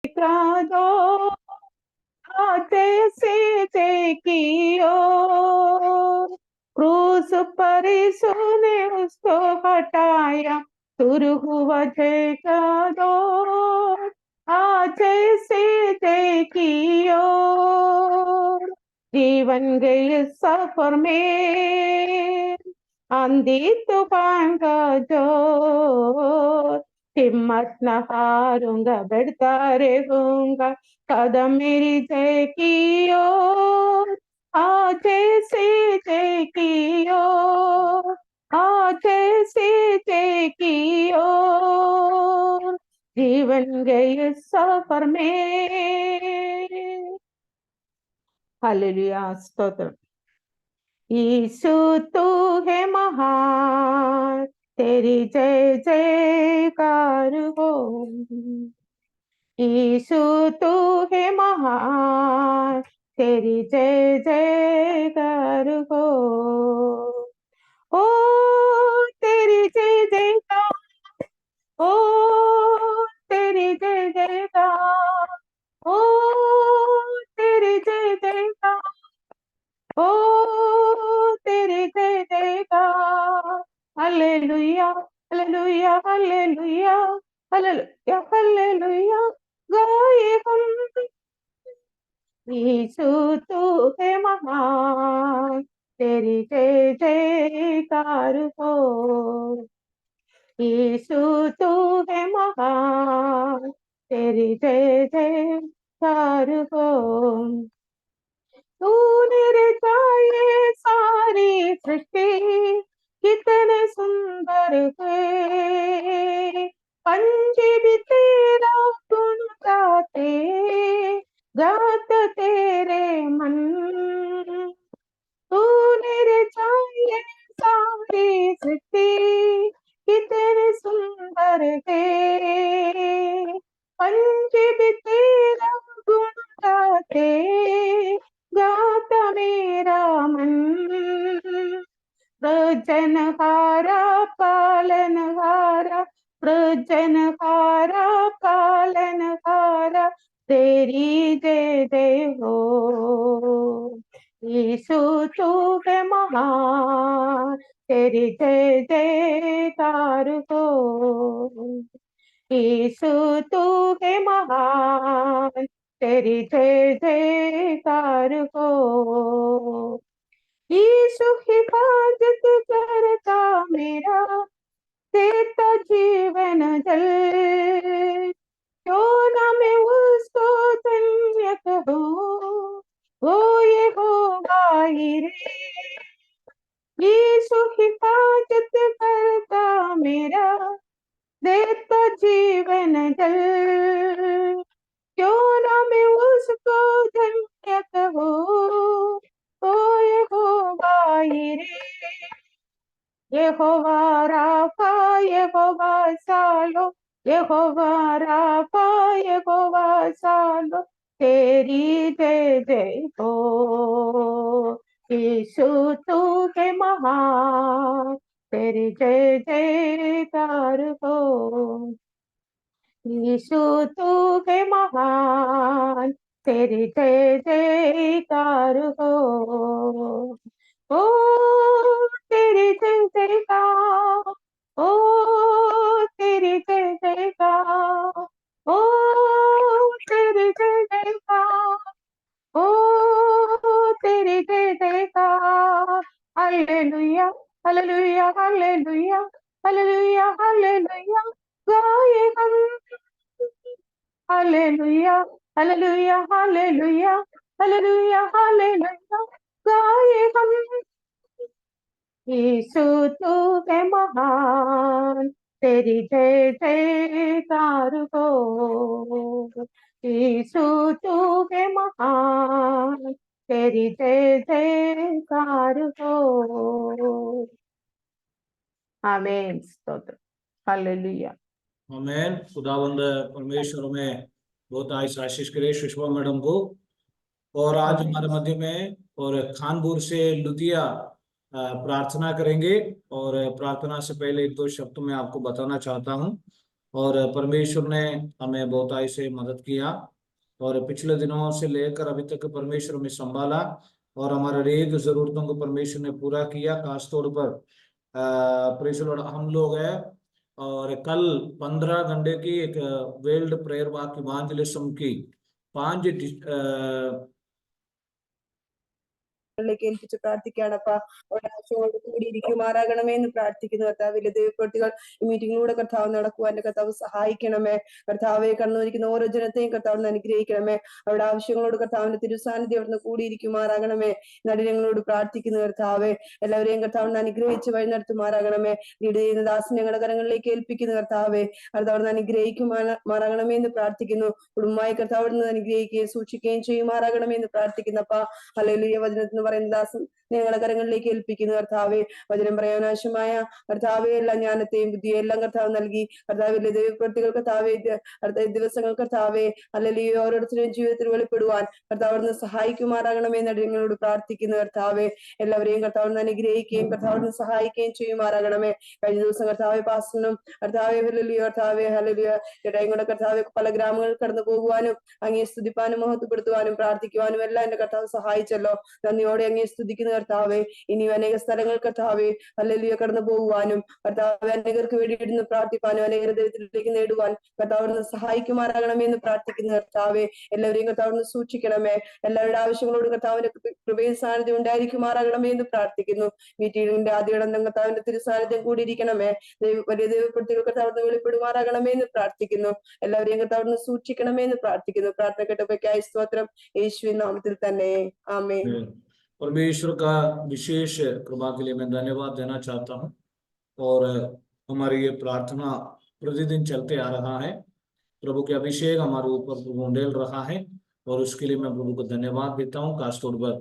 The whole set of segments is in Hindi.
का दो जैसे की ओर क्रूस पर यीशु ने उसको हटाया, सुर हुआ जय का दौर जैसे की ओर। जीवन गए सफर में आंधी तूफान का जोर, हिम्मत न हारूंगा बढ़ता रहूंगा, कदम मेरी जय की ओर जैसे की ओर जैसे की ओर। जीवन गए सफर में। हालेलुया, स्तोत्र। यीशु तू है महान, तेरी जय जयकार हो। यीशु तू है महान, तेरी जय जयकार हो। ओ तेरी जय जयकार, ओ तेरी जय जयकार, ओ तेरी जय जयकार, ओ तेरी जय जयकार। Hallelujah hallelujah hallelujah hallelujah hallelujah. गाए हम यीशु तू है महान, तेरी जय जयकार हो। यीशु तू है महान, तेरी जय जयकार हो। तूने रचाए सारी सृष्टि, कितने सुंदर है। पंछी भी तेरा गुण गाते, गात तेरे मन। तूने रचाए सारी सृष्टि, कितने सुंदर है। पंछी भी तेरा गुण गाते, गाता मेरा मन। सृजनहारा पालनहारा, सृजनहारा पालनहारा, तेरी जय जय हो। यीशु तू है महान, तेरी जय जयकार हो। यीशु तू है महान, तेरी जय जयकार हो। यीशु हिफाजत करता मेरा, देता जीवन जल। क्यों ना मैं उसको धन्य कहूँ, वो ये होगा ही रे। यीशु हिफाजत करता मेरा, देता जीवन जल। क्यों ना मैं उसको धन्य कहूँ, तो यहोवा यिरे। यहोवा राफा, यहोवा सालो, यहोवा राफा, यहोवा सालो, तेरी जय जय हो। यीशु तू है महान, तेरी जय जयकार हो। यीशु तू है महान, तेरी जय जयकार हो। ओ तेरी जय जयकार, ओ तेरी जय जयकार, ओ तेरी जय जयकार, ओ तेरी जय जयकार। Hallelujah hallelujah hallelujah hallelujah hallelujah. गाए हम hallelujah hallelujah hallelujah hallelujah hallelujah. गाए हम यीशु तू है महान, तेरी जय जयकार हो। यीशु तू है महान, तेरी जय जयकार हो। आमीन, स्तोत्र। हालेलुया। आमीन। खुदावंद परमेश्वर में बहुत आशीष करे सुषमा मैडम को। और आज हमारे मध्य में और खानपुर से लुधिया प्रार्थना करेंगे। और प्रार्थना से पहले एक दो शब्द मैं आपको बताना चाहता हूं। और परमेश्वर ने हमें बहुताई से मदद किया और पिछले दिनों से लेकर अभी तक परमेश्वर में संभाला और हमारे हरेक जरूरतों को परमेश्वर ने पूरा किया। खास तौर पर प्रेज लॉर्ड हम लोग हैं और कल 15 घंटे की एक वेल्ड प्रेयर वाक इवांजलिज्म की 5 ിലേക്ക് ഏൽപ്പിച്ച് പ്രാർത്ഥിക്കുകയാണപ്പാ. ഒരാഴ്ചയോട് കൂടിയിരിക്കുമാറാകണമേ എന്ന് പ്രാർത്ഥിക്കുന്നു കർത്താവ്. വലിയ ദൈവപ്രവൃത്തികൾ ഈ മീറ്റിംഗിലൂടെ കർത്താവ് നടക്കുവാൻ കർത്താവ് സഹായിക്കണമേ. കർത്താവെ കടന്നുവരിക്കുന്ന ഓരോ ജനത്തെയും കർത്താവിന് അനുഗ്രഹിക്കണമേ. അവരുടെ ആവശ്യങ്ങളോട് കർത്താവിന്റെ തിരുസാന്നിധ്യം അവിടുന്ന് കൂടിയിരിക്കുമാറാകണമേ. നടിനങ്ങളോട് പ്രാർത്ഥിക്കുന്നു കർത്താവെ. എല്ലാവരെയും കർത്താവിന് അനുഗ്രഹിച്ച് വഴി നടത്തുമാറാകണമേ. ലീഡ് ചെയ്യുന്ന ദാസൻ ഞങ്ങളുടെ കരങ്ങളിലേക്ക് ഏൽപ്പിക്കുന്നു കർത്താവെ. കർത്താവിന് അനുഗ്രഹിക്കുമാറാകണമേ എന്ന് പ്രാർത്ഥിക്കുന്നു. കുടുംബമായി കർത്താവിന് അനുഗ്രഹിക്കുകയും സൂക്ഷിക്കുകയും ചെയ്യുമാറാകണമേ എന്ന് പ്രാർത്ഥിക്കുന്നപ്പാ. ഹല്ലേലൂയ. വചനത്തിന് പറയുന്ന ദാസൻ ഞങ്ങളുടെ കരങ്ങളിലേക്ക് ഏൽപ്പിക്കുന്നു കർത്താവെ. വചനം പറയാനാവശ്യമായ കർത്താവെ എല്ലാ ജ്ഞാനത്തെയും ബുദ്ധിയെയും എല്ലാം കർത്താവ് നൽകി കർത്താവിന്റെ ദൈവപ്രവൃത്തികൾ കർത്താവെ അടുത്ത ദിവസങ്ങൾ കർത്താവെ ഹല്ലേലൂയ ഓരോരുത്തരുടെയും ജീവിതത്തിൽ വെളിപ്പെടുവാൻ കർത്താവിന് സഹായിക്കുമാറാകണമേ എന്ന് ഞങ്ങളോട് പ്രാർത്ഥിക്കുന്നു കർത്താവെ. എല്ലാവരെയും കർത്താവിന് അനുഗ്രഹിക്കുകയും കർത്താവിന് സഹായിക്കുകയും ചെയ്യുമാറാകണമേ. കഴിഞ്ഞ ദിവസം കർത്താവെ പാസ്റ്ററിനും കർത്താവെ ഹല്ലേലൂയ കർത്താവെ ഹല്ലേലൂയ ചേട്ടായും കൂടെ കർത്താവെ പല ഗ്രാമങ്ങളിൽ കടന്നു പോകുവാനും അങ്ങേ സ്തുതിപ്പാനും മഹത്വപ്പെടുത്തുവാനും പ്രാർത്ഥിക്കുവാനും എല്ലാം എന്റെ കർത്താവ് സഹായിച്ചല്ലോ. നന്ദിയോടെ അങ്ങേ സ്തുതിക്കുന്ന കർത്താവെ. ഇനിയും അനേക സ്ഥലങ്ങൾ കർത്താവെ ഹല്ലേലൂയ കടന്നു പോകുവാനും കർത്താവെ അനേകർക്ക് വേണ്ടി ഇരുന്ന് പ്രാർത്ഥിപ്പാനും അനേകരെ ദൈവത്തിലേക്ക് നേടുവാൻ കർത്താവിന് സഹായിക്കുമാറാകണമേ എന്ന് പ്രാർത്ഥിക്കുന്ന കർത്താവെ. എല്ലാവരെയും കർത്താവിന് സൂക്ഷിക്കണമേ. എല്ലാവരുടെ ആവശ്യങ്ങളോട് കർത്താവിന്റെ കൃപയും സാന്നിധ്യം ഉണ്ടായിരിക്കുമാറാകണമേ എന്ന് പ്രാർത്ഥിക്കുന്നു. മീറ്റിംഗിന്റെ ആദ്യഘടകം കർത്താവിന്റെ തിരുസാന്നിധ്യം കൂടിയിരിക്കണമേ. വലിയ ദൈവപ്രവൃത്തികൾ കർത്താവിന് വെളിപ്പെടുമാറാകണമേ എന്ന് പ്രാർത്ഥിക്കുന്നു. എല്ലാവരെയും കർത്താവിന് സൂക്ഷിക്കണമേ എന്ന് പ്രാർത്ഥിക്കുന്നു. പ്രാർത്ഥന കേട്ടപ്പോഴേക്കായി സ്തോത്രം. യേശുവിൻ നാമത്തിൽ തന്നെ ആമേൻ. परमेश्वर का विशेष कृपा के लिए मैं धन्यवाद देना चाहता हूँ और हमारी ये प्रार्थना प्रतिदिन चलते आ रहा है। प्रभु के अभिषेक हमारे ऊपर प्रभु उंडेल रहा है और उसके लिए मैं प्रभु को धन्यवाद देता हूँ। खासतौर पर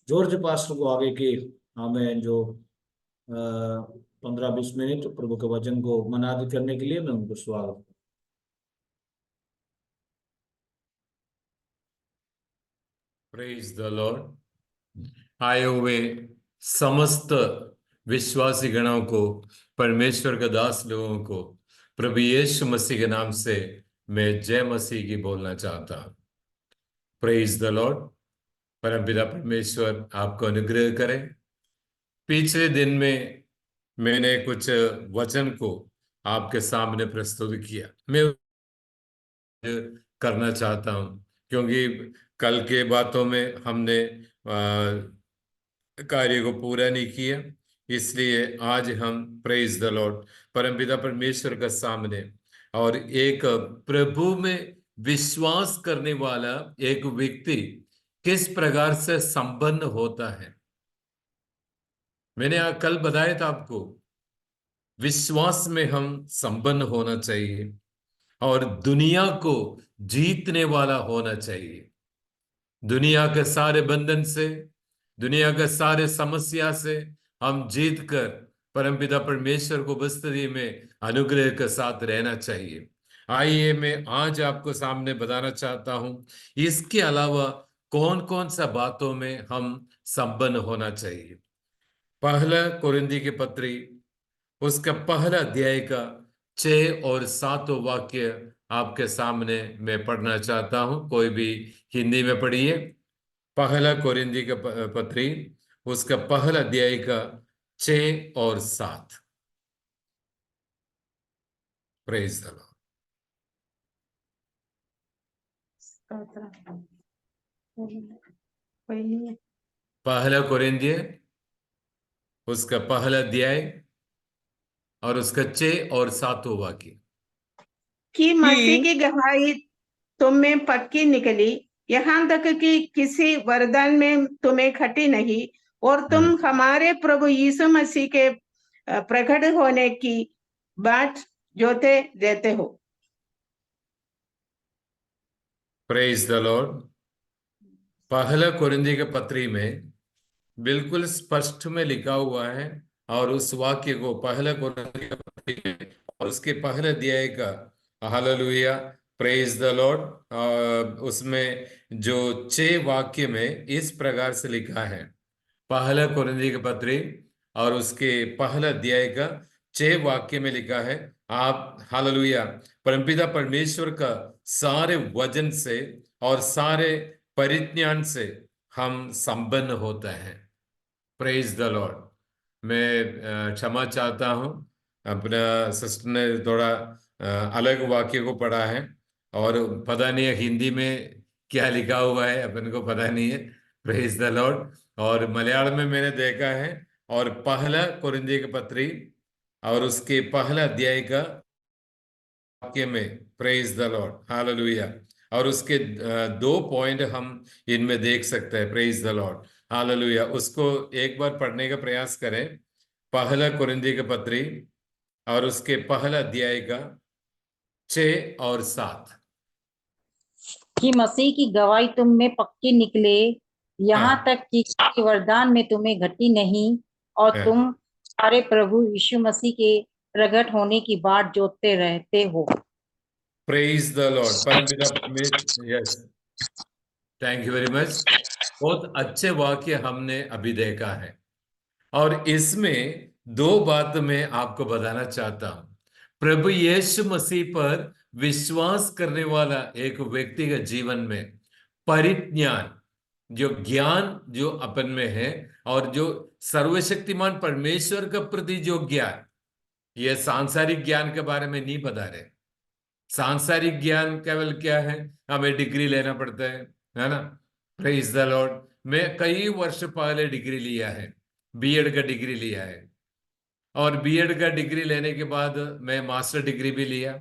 जॉर्ज पास्टर को आगे की हमें जो 15-20 मिनट प्रभु के वचन को मनाद करने के लिए मैं उनको स्वागत। Praise the Lord. आए हुए समस्त विश्वासी गणों को, परमेश्वर के दास लोगों को प्रभु यीशु मसीह के नाम से मैं जय मसीह की बोलना चाहता हूं। Praise the Lord. परमपिता परमेश्वर आपको अनुग्रह करे। पिछले दिन में मैंने कुछ वचन को आपके सामने प्रस्तुत किया, मैं करना चाहता हूं क्योंकि कल के बातों में हमने कार्य को पूरा नहीं किया, इसलिए आज हम प्रेज द लॉर्ड परमपिता परमेश्वर के सामने और एक प्रभु में विश्वास करने वाला एक व्यक्ति किस प्रकार से संपन्न होता है। मैंने कल बताया था आपको, विश्वास में हम संपन्न होना चाहिए और दुनिया को जीतने वाला होना चाहिए। दुनिया के सारे बंधन से, दुनिया के सारे समस्या से हम जीत कर परमपिता परमेश्वर को बस्तरी में अनुग्रह के साथ रहना चाहिए। आइए मैं आज आपको सामने बताना चाहता हूं इसके अलावा कौन कौन सा बातों में हम संपन्न होना चाहिए। पहला कोरिन्थी की पत्री उसका पहला अध्याय का 6 और 7 वाक्य आपके सामने मैं पढ़ना चाहता हूं। कोई भी हिंदी में पढ़िए। पहला कोरिन्थी का पत्री उसका पहला अध्याय का 6 और 7। Praise the Lord. पहला कोरिन्थी उसका पहला अध्याय और उसका 6 और 7 वाक्य। कि मसीह की गवाही तुम में पक्की निकली, यहाँ तक कि किसी वरदान में तुम्हें खटी नहीं, और तुम हमारे प्रभु यीशु मसीह के प्रकट होने की बाट जोते रहते हो। Praise the Lord. पहला कोरिन्थी के पत्री में बिल्कुल स्पष्ट में लिखा हुआ है और उस वाक्य को पहला कोरिन्थी के पत्री में और उसके पहले अध्याय का हालेलुया प्रेज द लॉर्ड उसमें जो 6 वाक्य में इस प्रकार से लिखा है। पहला कोरिन्थी के पत्री और उसके पहला अध्याय का 6 वाक्य में लिखा है, आप हालेलुया परमपिता परमेश्वर का सारे वजन से और सारे परिज्ञान से हम संपन्न होते हैं। Praise the Lord. मैं क्षमा चाहता हूँ, अपना सिस्टर ने थोड़ा अलग वाक्य को पढ़ा है और पता नहीं है हिंदी में क्या लिखा हुआ है, अपन को पता नहीं है। Praise the Lord. और मलयालम में मैंने देखा है, और पहला कुरिन्थियों की पत्री और उसके पहला अध्याय का वाक्य में, प्रेज द लॉर्ड हालेलुया, और उसके 2 पॉइंट हम इनमें देख सकते हैं। Praise the Lord hallelujah. उसको एक बार पढ़ने का प्रयास करें। पहला कुरिन्थियों की पत्री और उसके पहला अध्याय का 6 और 7। कि मसीह की गवाही तुम में पक्की निकले, यहाँ हाँ, तक कि किसी वरदान में तुम्हें घटी नहीं, और हाँ। तुम सारे प्रभु यीशु मसीह के प्रकट होने की बाट जोतते रहते हो। Praise the Lord. परमपिता परमेश्वर, yes, thank you very much. बहुत अच्छे वाक्य हमने अभी देखा है, और इसमें 2 बात मैं आपको बताना चाहता हूं। प्रभु यीशु मसीह पर विश्वास करने वाला एक व्यक्ति के जीवन में परिज्ञान, जो ज्ञान जो अपन में है, और जो सर्वशक्तिमान परमेश्वर के प्रति जो ज्ञान, ये सांसारिक ज्ञान के बारे में नहीं बता रहे। सांसारिक ज्ञान केवल क्या है, हमें डिग्री लेना पड़ता है ना। Praise the Lord. मैं कई वर्ष पहले डिग्री लिया है, बीएड का डिग्री लिया है, और बीएड का डिग्री लेने के बाद मैं मास्टर डिग्री भी लिया,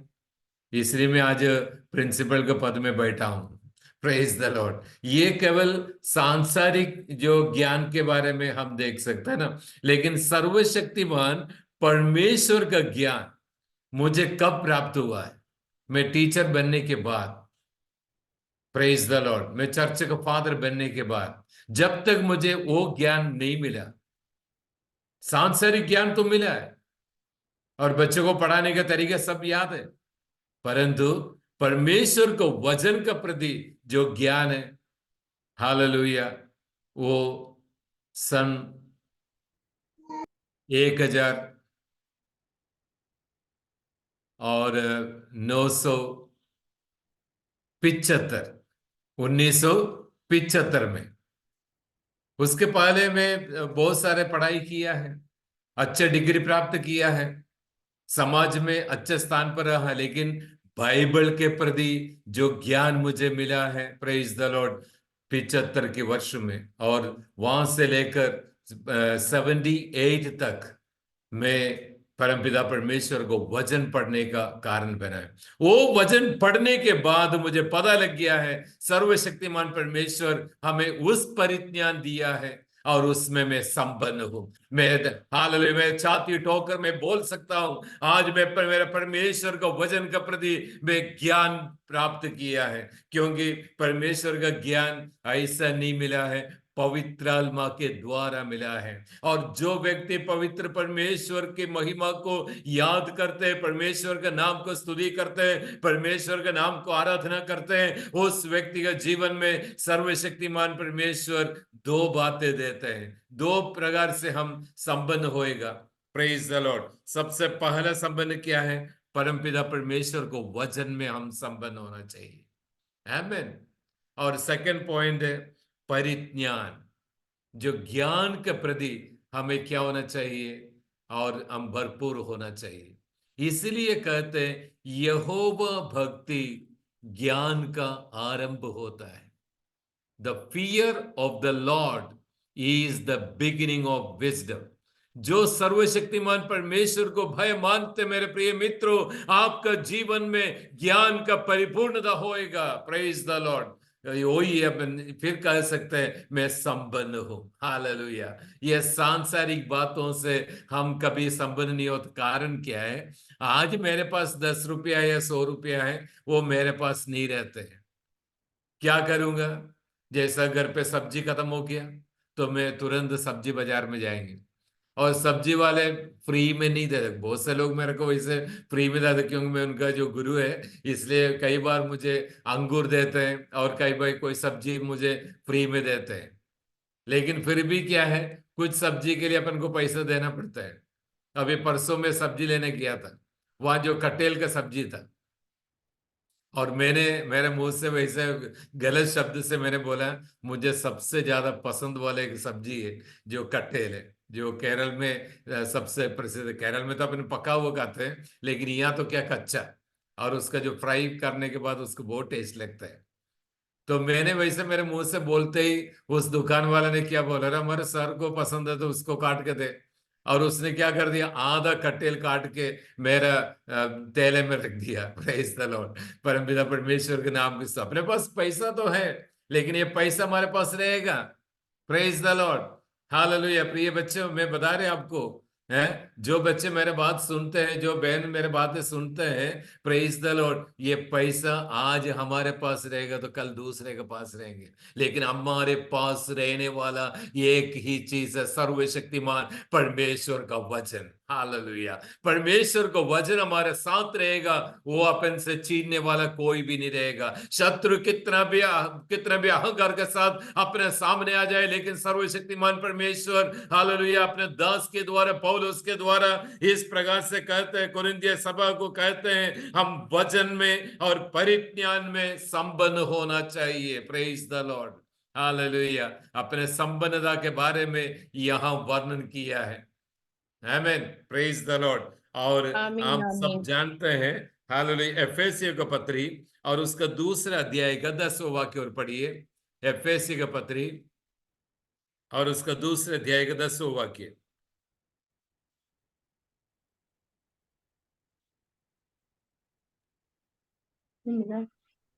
इसलिए मैं आज प्रिंसिपल के पद में बैठा हूं। Praise the Lord. ये केवल सांसारिक जो ज्ञान के बारे में हम देख सकते हैं ना, लेकिन सर्वशक्तिमान परमेश्वर का ज्ञान मुझे कब प्राप्त हुआ है? मैं टीचर बनने के बाद, प्रेज द लॉर्ड, मैं चर्च का फादर बनने के बाद, जब तक मुझे वो ज्ञान नहीं मिला। सांसारिक ज्ञान तो मिला है और बच्चों को पढ़ाने का तरीका सब याद है, परंतु परमेश्वर को वचन का प्रति जो ज्ञान है, हालेलुया, वो सन 1975 में, उसके पहले मैं बहुत सारे पढ़ाई किया है, अच्छे डिग्री प्राप्त किया है, समाज में अच्छे स्थान पर रहा, लेकिन बाइबल के प्रति जो ज्ञान मुझे मिला है, प्रेज द लॉर्ड, 75 के वर्ष में, और वहां से लेकर 78 तक मैं परमपिता परमेश्वर को वचन पढ़ने का कारण बना है। वो वचन पढ़ने के बाद मुझे पता लग गया है सर्वशक्तिमान परमेश्वर हमें उस परिज्ञान दिया है, और उसमें मैं संपन्न हूं। मैं हालेलुया, मैं छाती ठोकर मैं बोल सकता हूं, आज मैं मेरे परमेश्वर का वचन का प्रति मैं ज्ञान प्राप्त किया है, क्योंकि परमेश्वर का ज्ञान ऐसा नहीं मिला है, पवित्र आत्मा के द्वारा मिला है। और जो व्यक्ति पवित्र परमेश्वर की महिमा को याद करते हैं, परमेश्वर के नाम को स्तुति करते हैं, परमेश्वर के नाम को आराधना करते हैं, उस व्यक्ति का जीवन में सर्वशक्तिमान परमेश्वर 2 बातें देते हैं। 2 प्रकार से हम संपन्न होएगा। Praise the Lord. सबसे पहला संपन्न क्या है? परमपिता परमेश्वर को वचन में हम संपन्न होना चाहिए। आमीन। और सेकंड पॉइंट है परिज्ञान, जो ज्ञान के प्रति हमें क्या होना चाहिए, और हम भरपूर होना चाहिए। इसलिए कहते हैं यहोवा भक्ति ज्ञान का आरंभ होता है। The fear of the Lord is the beginning of wisdom. जो सर्वशक्तिमान परमेश्वर को भय मानते मेरे प्रिय मित्रों, आपका जीवन में ज्ञान का परिपूर्णता होएगा। Praise the Lord. वही अपन फिर कह सकते हैं मैं संपन्न हूं। हालेलुया। ये सांसारिक बातों से हम कभी संपन्न नहीं होते। कारण क्या है? आज मेरे पास 10 रुपया या 100 रुपया है, वो मेरे पास नहीं रहते हैं। क्या करूंगा? जैसा घर पे सब्जी खत्म हो गया तो मैं तुरंत सब्जी बाजार में जाएंगे, और सब्जी वाले फ्री में नहीं देते। बहुत से लोग मेरे को वैसे फ्री में देते, क्योंकि मैं उनका जो गुरु है, इसलिए कई बार मुझे अंगूर देते हैं, और कई बार कोई सब्जी मुझे फ्री में देते हैं। लेकिन फिर भी क्या है, कुछ सब्जी के लिए अपन को पैसा देना पड़ता है। अभी परसों में सब्जी लेने गया था, वहां जो कटेल का सब्जी था, और मैंने मेरे मुंह से वैसे गलत शब्द से मैंने बोला, मुझे सबसे ज्यादा पसंद वाला एक सब्जी है जो कटेल है, जो केरल में सबसे प्रसिद्ध है। केरल में तो अपने पका हुआ खाते हैं, लेकिन यहाँ तो क्या कच्चा, और उसका जो फ्राई करने के बाद उसको बहुत टेस्ट लगता है। तो मैंने वैसे मेरे मुंह से बोलते ही उस दुकान वाले ने क्या बोला, रहा हमारे सर को पसंद है तो उसको काट के दे, और उसने क्या कर दिया, आधा कटेल काट के मेरा तेले में रख दिया। Praise the Lord. परमपिता परमेश्वर के नाम के, अपने पास पैसा तो है, लेकिन ये पैसा हमारे पास रहेगा। Praise the Lord. हालेलुया। प्रिय बच्चों, मैं बता रहे आपको, है जो बच्चे मेरे बात सुनते हैं, जो बहन मेरे बातें सुनते हैं, प्रेज द लॉर्ड, ये पैसा आज हमारे पास रहेगा तो कल दूसरे के पास रहेंगे, लेकिन हमारे पास रहने वाला एक ही चीज है, सर्वशक्तिमान परमेश्वर का वचन। हालेलुया। परमेश्वर का वचन हमारे साथ रहेगा, वो अपन से छीनने वाला कोई भी नहीं रहेगा। शत्रु कितना भी अहंकार के साथ अपने सामने आ जाए, लेकिन सर्वशक्तिमान परमेश्वर, हालेलुया, अपने दास के द्वारा, पौलुस के द्वारा इस प्रकार से कहते हैं, कोरिन्थिय सभा को कहते हैं, हम वचन में और परिज्ञान में संपन्न होना चाहिए। Praise the Lord. हालेलुया। अपने संपन्नता के बारे में यहां वर्णन किया है। आमीन। Praise the Lord. और आमीन, आप सब आमीन। जानते हैं, हालेलुया, एफेसियों का पत्री और उसका दूसरा अध्याय का 10वां वाक्य और पढ़िए। एफेसियों का पत्री और उसका दूसरे अध्याय का 10वां वाक्य।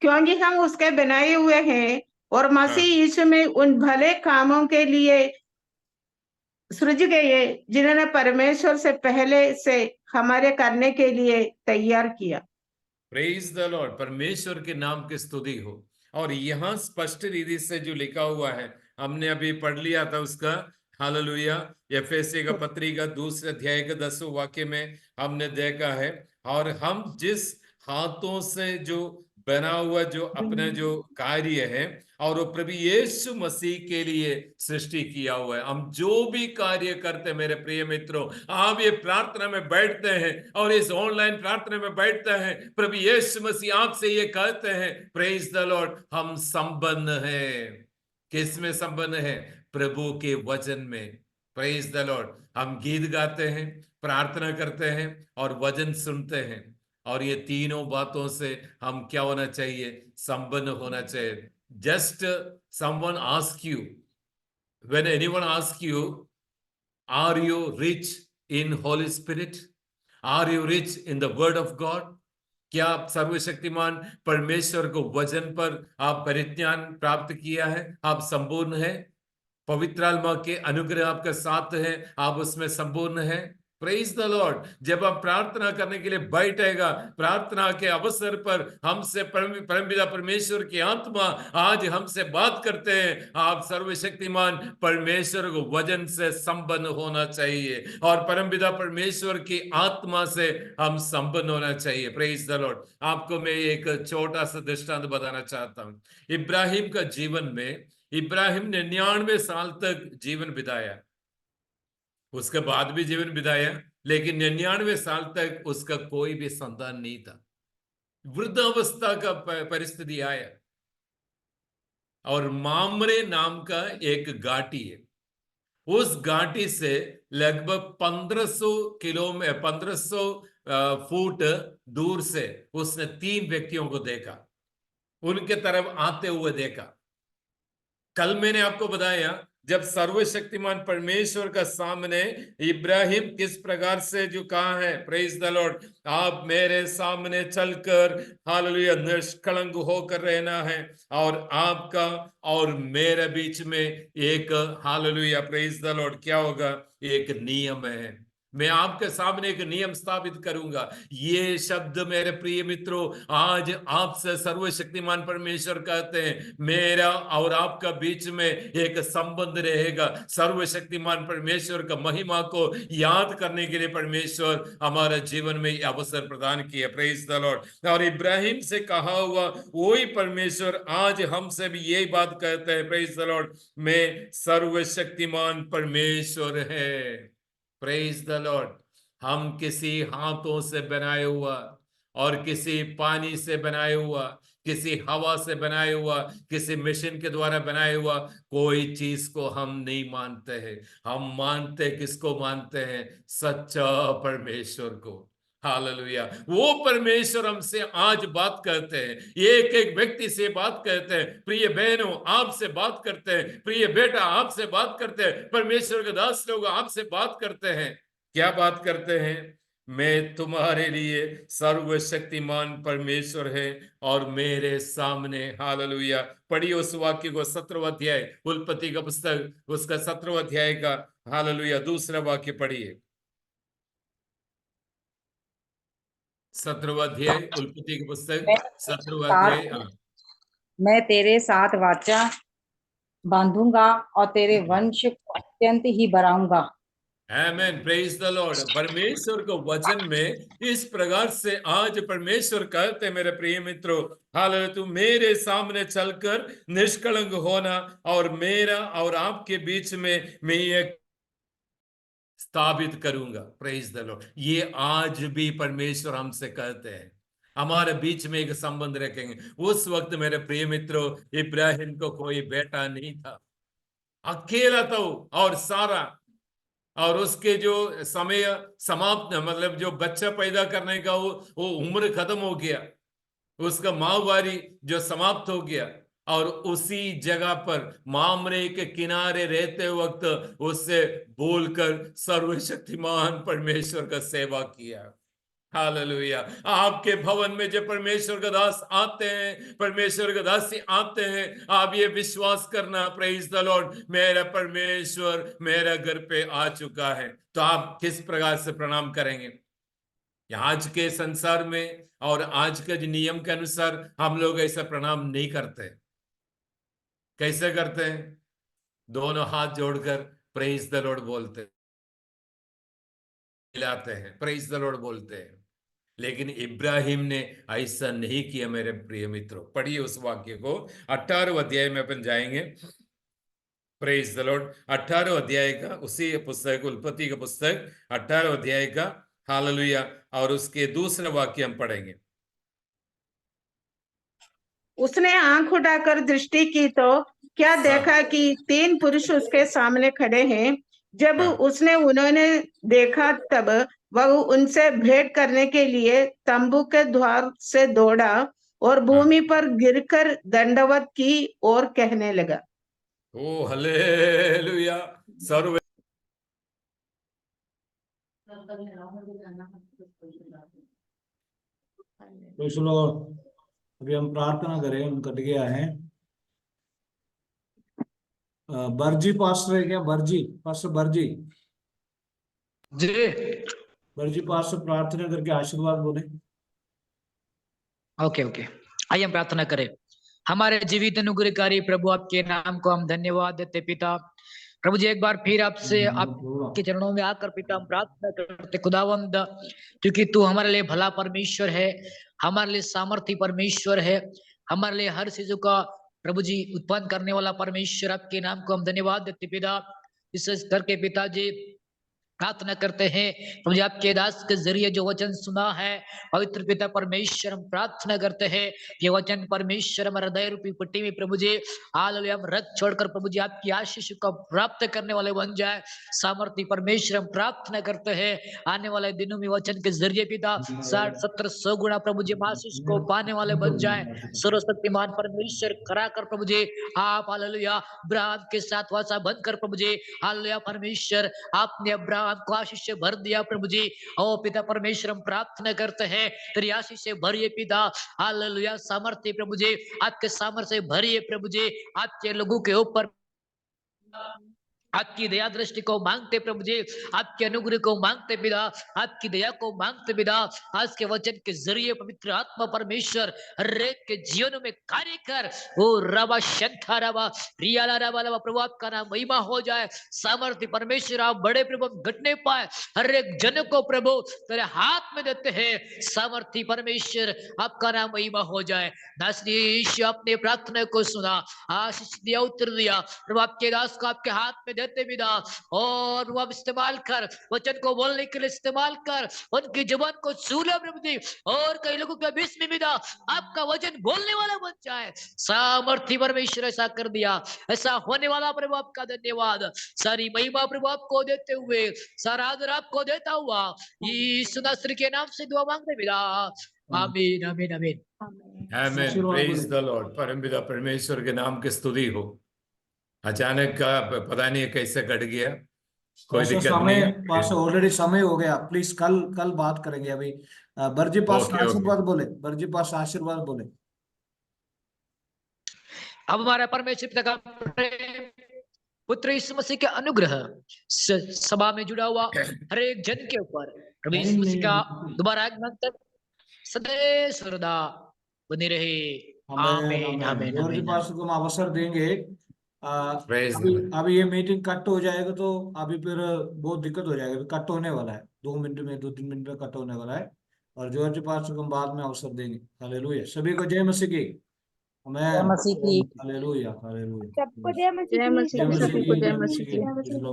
क्योंकि हम उसके बनाए हुए हैं और मसीह हाँ, यीशु में उन भले कामों के लिए सृज गए जिन्होंने परमेश्वर से पहले से हमारे करने के लिए तैयार किया। Praise the Lord. परमेश्वर के नाम की स्तुति हो। और यहां स्पष्ट रीति से जो लिखा हुआ है, हमने अभी पढ़ लिया था उसका, हालेलुया, एफेसी का पत्री का दूसरे अध्याय का 10वां वाक्य में हमने देखा है, और हम जिस हाथों से जो बना हुआ जो अपना जो कार्य है, और वो प्रभु यीशु मसीह के लिए सृष्टि किया हुआ है। हम जो भी कार्य करते हैं मेरे प्रिय मित्रों, आप ये प्रार्थना में बैठते हैं और इस ऑनलाइन प्रार्थना में बैठते हैं, प्रभु यीशु मसीह आपसे ये कहते हैं, प्रेज द लॉर्ड, हम संपन्न हैं। किस में संपन्न है? प्रभु के वचन में। Praise the Lord. हम गीत गाते हैं, प्रार्थना करते हैं और वचन सुनते हैं, और ये तीनों बातों से हम क्या होना चाहिए? संपन्न होना चाहिए। Just someone ask you, when anyone asks you, are you rich in Holy Spirit? Are you rich in the Word of God? क्या आप सर्वशक्तिमान परमेश्वर को वचन पर आप परिज्ञान प्राप्त किया है? आप संपूर्ण है? पवित्र आत्मा के अनुग्रह आपके साथ है, आप उसमें संपूर्ण है? Praise the Lord. जब आप प्रार्थना करने के लिए बैठेगा, प्रार्थना के अवसर पर हमसे परमपिता परमेश्वर की आत्मा आज हमसे बात करते हैं, आप सर्वशक्तिमान परमेश्वर को वचन से संपन्न होना चाहिए, और परमपिता परमेश्वर की आत्मा से हम संपन्न होना चाहिए। Praise the Lord. आपको मैं एक छोटा सा दृष्टांत बताना चाहता हूं। इब्राहिम का जीवन में, इब्राहिम ने 99 साल तक जीवन बिताया, उसके बाद भी जीवन बिताया, लेकिन 99 साल तक उसका कोई भी संतान नहीं था। वृद्धावस्था का परिस्थिति आया, और मामरे नाम का एक घाटी है, उस घाटी से लगभग 1500 किलोमीटर 1500 फुट दूर से उसने 3 व्यक्तियों को देखा, उनके तरफ आते हुए देखा। कल मैंने आपको बताया, जब सर्वशक्तिमान परमेश्वर का सामने इब्राहिम किस प्रकार से जो कहा है, प्रेज द लॉर्ड, आप मेरे सामने चलकर, हालेलुया, निष्कलंक होकर रहना है, और आपका और मेरे बीच में एक, हालेलुया, प्रेज द लॉर्ड, क्या होगा? एक नियम है। मैं आपके सामने एक नियम स्थापित करूंगा। ये शब्द मेरे प्रिय मित्रों, आज आपसे सर्वशक्तिमान परमेश्वर कहते हैं, मेरा और आपका बीच में एक संबंध रहेगा। सर्वशक्तिमान परमेश्वर का महिमा को याद करने के लिए परमेश्वर हमारे जीवन में अवसर प्रदान किया। Praise the Lord. और इब्राहिम से कहा हुआ वही परमेश्वर आज हमसे भी यही बात कहते हैं, प्रेज द लॉर्ड, मैं सर्वशक्तिमान परमेश्वर है। Praise the Lord. हम किसी हाथों से बनाए हुआ और किसी पानी से बनाए हुआ, किसी हवा से बनाए हुआ, किसी मशीन के द्वारा बनाए हुआ कोई चीज को हम नहीं मानते हैं। हम मानते किसको मानते हैं? सच्चा परमेश्वर को। हालेलुया। वो परमेश्वर हमसे आज बात करते हैं, एक एक व्यक्ति से बात करते हैं। प्रिय बहनों आपसे बात करते हैं, प्रिय बेटा आपसे बात करते हैं, परमेश्वर के दास लोग आपसे बात करते हैं। क्या बात करते हैं? मैं तुम्हारे लिए सर्वशक्तिमान परमेश्वर है और मेरे सामने। हालेलुया। पढ़िए उस वाक्य को, 17वां अध्याय उल्पत्ति का पुस्तक, उसका 17वां अध्याय का हालेलुया दूसरा वाक्य पढ़िए। 17वां अध्याय उल्पत्ति की पुस्तक, 17वां अध्याय। मैं तेरे साथ वाचा बांधूंगा और तेरे वंश को अत्यंत ही बढ़ाऊंगा। आमेन, प्रेज द लॉर्ड। परमेश्वर को वचन में इस प्रकार से आज परमेश्वर कहते हैं, मेरे प्रिय मित्रों, हालेलुया, तू मेरे सामने चलकर निष्कलंक होना और मेरा और आपके बीच में मैं ये स्थापित करूंगा। Praise the Lord. ये आज भी परमेश्वर हमसे कहते हैं, हमारे बीच में एक संबंध रखेंगे। उस वक्त मेरे प्रिय मित्रों, इब्राहिम को कोई बेटा नहीं था, अकेला था और सारा, और उसके जो समय समाप्त, मतलब जो बच्चा पैदा करने का वो उम्र खत्म हो गया, उसका माहवारी जो समाप्त हो गया, और उसी जगह पर मामरे के किनारे रहते वक्त उससे बोलकर सर्वशक्तिमान परमेश्वर का सेवा किया। हालेलुया। आपके भवन में जब परमेश्वर का दास आते हैं, परमेश्वर का दासी आते हैं, आप ये विश्वास करना, प्रेज द लॉर्ड, मेरा परमेश्वर मेरा घर पे आ चुका है। तो आप किस प्रकार से प्रणाम करेंगे? आज के संसार में और आज के नियम के अनुसार हम लोग ऐसा प्रणाम नहीं करते। कैसे करते हैं? दोनों हाथ जोड़कर प्रेज द लॉर्ड बोलते हैं, मिलाते हैं, प्रेज द लॉर्ड बोलते हैं। लेकिन इब्राहिम ने ऐसा नहीं किया। मेरे प्रिय मित्रों, पढ़िए उस वाक्य को, 18वें अध्याय में अपन जाएंगे। Praise the Lord. 18वें अध्याय का, उसी पुस्तक उल्पत्ति का पुस्तक 18वें अध्याय का, हालेलुया, और उसके दूसरे वाक्य हम पढ़ेंगे। उसने आंख उठाकर दृष्टि की तो क्या देखा कि 3 पुरुष उसके सामने खड़े हैं। जब उसने उन्होंने देखा तब वह उनसे भेंट करने के लिए तंबू के द्वार से दौड़ा और भूमि पर गिरकर दंडवत की और कहने लगा। ओ हालेलुया। सर्व तो चलो अभी हम प्रार्थना करें, हम कट गया है। बर्जी पास्टर है क्या? बर्जी पास्टर, बर्जी जी बर्जी पास्टर प्रार्थना करके आशीर्वाद बोले। ओके ओके, आइए हम प्रार्थना करें। हमारे जीवित अनुग्रहकारी प्रभु, आपके नाम को हम धन्यवाद देते पिता। प्रभु जी, एक बार फिर आपसे आपके चरणों में आकर पिता हम प्रार्थना करते खुदावंद, क्योंकि तू हमारे लिए भला परमेश्वर है, हमारे लिए सामर्थी परमेश्वर है, हमारे लिए हर चीजों का प्रभु जी उत्पन्न करने वाला परमेश्वर, आपके नाम को हम धन्यवाद देते पिता। इस करके पिताजी प्रार्थना करते हैं, मुझे आपके दास के जरिए जो वचन सुना है, पवित्र पिता परमेश्वर, हम प्रार्थना करते हैं ये वचन परमेश्वर हमारे हृदय रूपी पट्टी में प्रभु जी हालेलुया हम रख छोड़कर प्रभु जी आपकी आशीष को प्राप्त करने वाले बन जाए। सामर्थी परमेश्वर, हम प्रार्थना करते हैं आने वाले दिनों में वचन के जरिए पिता 60, 70, 100 गुना प्रभु जी आशीष को पाने वाले बन जाए। सर्वशक्तिमान परमेश्वर करा कर प्रभु जी आप हालेलुया अब्राहम के साथ वाचा बनकर प्रभु जी हालेलुया परमेश्वर आपने अब्राहम को आशीष से भर दिया प्रभु जी। ओ पिता परमेश्वर, हम प्रार्थना करते हैं तेरी आशीष से भरिए पिता हालेलुया। सामर्थ्य प्रभु जी आपके सामर्थ्य से भरिए प्रभु जी, आपके लोगों के ऊपर आपकी दया दृष्टि को मांगते प्रभु जी, आपके अनुग्रह को मांगते पिता, आपकी दया को मांगते पिता। आज के वचन के जरिए पवित्र आत्मा परमेश्वर हर एक के जीवन में कार्य कर। ओ रवा शंखा रवा रियाला रवा रवा, प्रभु आपका नाम महिमा हो जाए। सामर्थ्य परमेश्वर आप बड़े प्रभु घटने पाए, हर एक जन को प्रभु तेरे हाथ में देते हैं। सामर्थ्य परमेश्वर आपका नाम महिमा हो जाए। दास आपने प्रार्थना को सुना, आशीष दिया, उत्तर दिया प्रभु, आपके दास को आपके हाथ में देते पिता, और वो इस्तेमाल कर, वचन को बोलने के लिए इस्तेमाल कर, उनकी जुबान को छूले प्रभु जी, और कई लोगों के बीच में पिता आपका वचन बोलने वाला बन जाए। सामर्थ्य परमेश्वर ऐसा कर दिया, ऐसा होने वाला प्रभु आपका धन्यवाद। सारी महिमा प्रभु आपको देते हुए, सारा आदर आपको देता हुआ, यीशु नासरी के नाम से दुआ मांगते पिता, आमीन आमीन आमीन। आमेन, प्रेज द लॉर्ड। परमपिता परमेश्वर के नाम की स्तुति हो। अचानक का पता नहीं कैसे कट गया, कोई पास्टर दिक्कत समय, नहीं पास्टर है। ऑलरेडी समय हो गया, प्लीज कल बात करेंगे। अभी बरजी पास ओके, आशीर्वाद बोले, बरजी पास आशीर्वाद बोले। अब हमारा परमेश्वर पिता का प्रेम, पुत्र यीशु मसीह के अनुग्रह, सभा में जुड़ा हुआ हर एक जन के ऊपर प्रभु यीशु मसीह का दोबारा आगमन तक सदैव सर्वदा बनी रहे। आमीन आमीन जॉर्ज आमीन। पास को हम अवसर देंगे। प्रेज अभी ये मीटिंग कट हो जाएगा तो अभी फिर बहुत दिक्कत हो जाएगा। कट होने वाला है 2 मिनट में, 2-3 मिनट में कट होने वाला है, और जॉर्ज पास को हम बाद में अवसर देंगे। हालेलुया। सभी को जय मसीह की। जय आमेन। मसीह की। Hallelujah hallelujah. सबको जय मसीह जय की। मसीह की, सभी को जय मसीह की। जय मसीह की।